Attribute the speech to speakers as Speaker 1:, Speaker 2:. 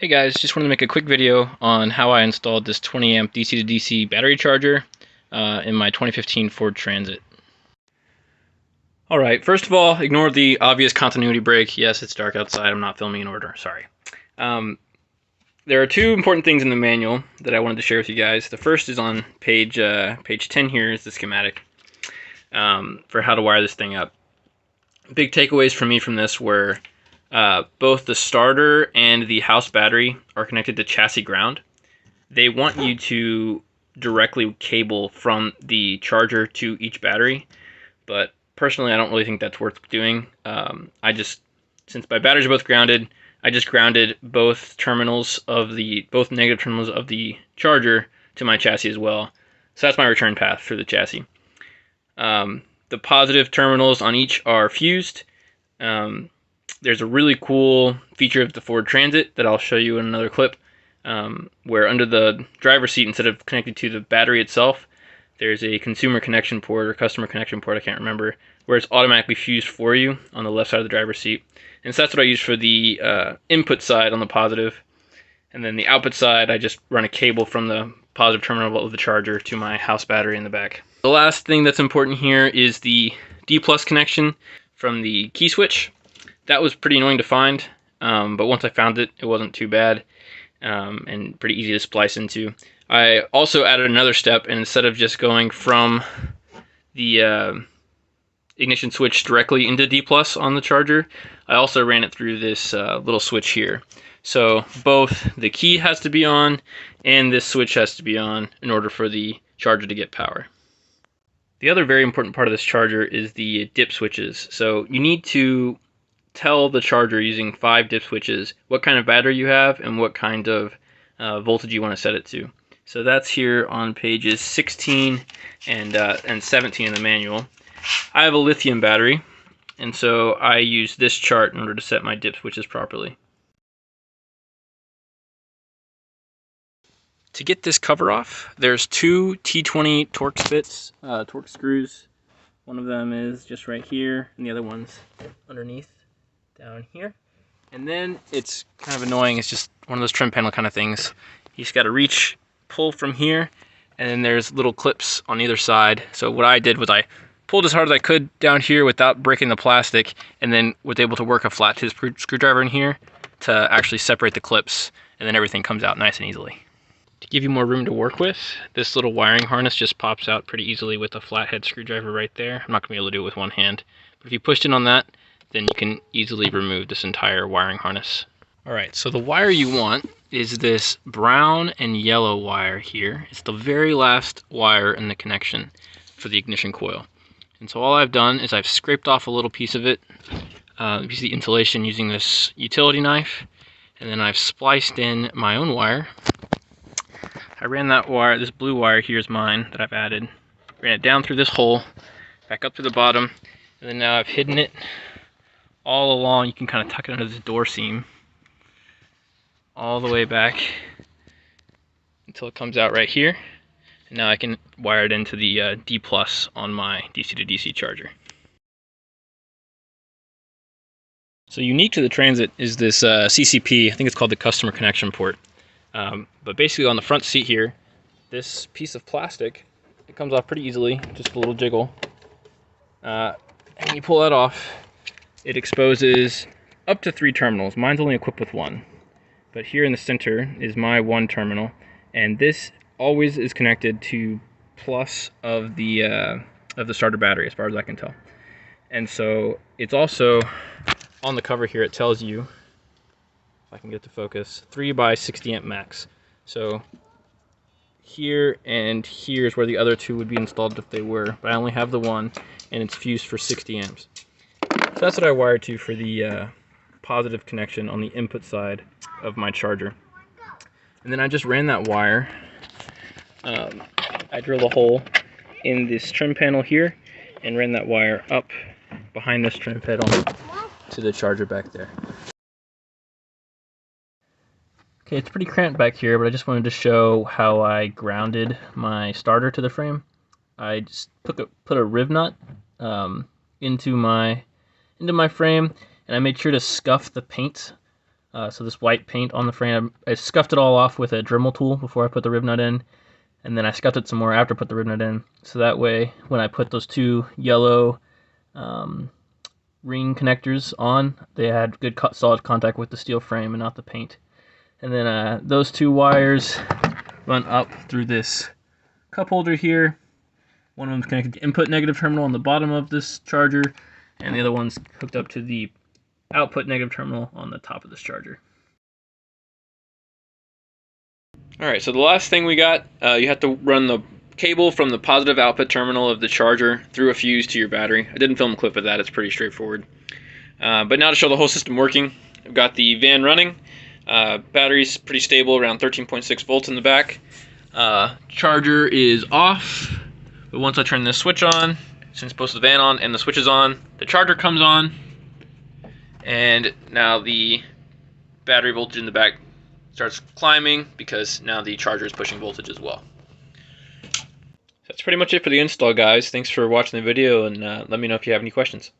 Speaker 1: Hey guys, just wanted to make a quick video on how I installed this 20 amp DC to DC battery charger in my 2015 Ford Transit. Alright, first of all, ignore the obvious continuity break. Yes, it's dark outside, I'm not filming in order, sorry. There are two important things in the manual that I wanted to share with you guys. The first is on page 10 here is the schematic for how to wire this thing up. Big takeaways for me from this were both the starter and the house battery are connected to chassis ground. They want you to directly cable from the charger to each battery, but personally I don't really think that's worth doing. Since my batteries are both grounded, I just grounded both negative terminals of the charger to my chassis as well. So that's my return path for the chassis. The positive terminals on each are fused. There's a really cool feature of the Ford Transit that I'll show you in another clip, where under the driver's seat, instead of connected to the battery itself, there's a consumer connection port or customer connection port, I can't remember, where it's automatically fused for you on the left side of the driver's seat. And so that's what I use for the input side on the positive. And then the output side, I just run a cable from the positive terminal of the charger to my house battery in the back. The last thing that's important here is the D+ connection from the key switch. That was pretty annoying to find, but once I found it, it wasn't too bad and pretty easy to splice into. I also added another step, and instead of just going from the ignition switch directly into D+ on the charger, I also ran it through this little switch here. So both the key has to be on and this switch has to be on in order for the charger to get power. The other very important part of this charger is the dip switches. So you need to tell the charger using 5 dip switches what kind of battery you have and what kind of voltage you want to set it to. So that's here on pages 16 and 17 in the manual. I have a lithium battery, and so I use this chart in order to set my dip switches properly. To get this cover off, there's 2 T20 torque screws. One of them is just right here, and the other one's underneath down here. And then it's kind of annoying, it's just one of those trim panel kind of things. You just got to reach, pull from here, and then there's little clips on either side. So what I did was I pulled as hard as I could down here without breaking the plastic, and then was able to work a flat tip screwdriver in here to actually separate the clips, and then everything comes out nice and easily. To give you more room to work with, this little wiring harness just pops out pretty easily with a flathead screwdriver right there. I'm not going to be able to do it with one hand, but if you pushed in on that, then you can easily remove this entire wiring harness. Alright, so the wire you want is this brown and yellow wire here. It's the very last wire in the connection for the ignition coil. And so all I've done is I've scraped off a little piece of it, piece of the insulation using this utility knife, and then I've spliced in my own wire. I ran that wire, this blue wire here is mine that I've added, ran it down through this hole, back up to the bottom, and then now I've hidden it all along. You can kind of tuck it under this door seam all the way back until it comes out right here, and now I can wire it into the D+ on my DC to DC charger. So unique to the Transit is this CCP, I think it's called the customer connection port. But basically on the front seat here, this piece of plastic, it comes off pretty easily, just a little jiggle. And you pull that off, it exposes up to 3 terminals. Mine's only equipped with 1. But here in the center is my 1 terminal, and this always is connected to plus of the starter battery, as far as I can tell. And so it's also on the cover here, it tells you, if I can get to focus, 3 by 60 amp max. So here and here is where the other 2 would be installed if they were, but I only have the 1, and it's fused for 60 amps. So that's what I wired to for the positive connection on the input side of my charger. And then I just ran that wire. I drilled a hole in this trim panel here and ran that wire up behind this trim panel to the charger back there. Okay, it's pretty cramped back here, but I just wanted to show how I grounded my starter to the frame. I just put a rib nut into my frame, and I made sure to scuff the paint So this white paint on the frame, I scuffed it all off with a Dremel tool before I put the rib nut in, and then I scuffed it some more after I put the rib nut in. So that way, when I put those two yellow ring connectors on, they had good solid contact with the steel frame and not the paint. And then those two wires run up through this cup holder here. One of them's connected to the input negative terminal on the bottom of this charger, and the other one's hooked up to the output negative terminal on the top of this charger. Alright, so the last thing we got, you have to run the cable from the positive output terminal of the charger through a fuse to your battery. I didn't film a clip of that, it's pretty straightforward. But now to show the whole system working, I've got the van running. Battery's pretty stable, around 13.6 volts in the back. Charger is off, but once I turn this switch on, since both the van on and the switch is on, the charger comes on, and now the battery voltage in the back starts climbing because now the charger is pushing voltage as well. That's pretty much it for the install, guys. Thanks for watching the video, and let me know if you have any questions.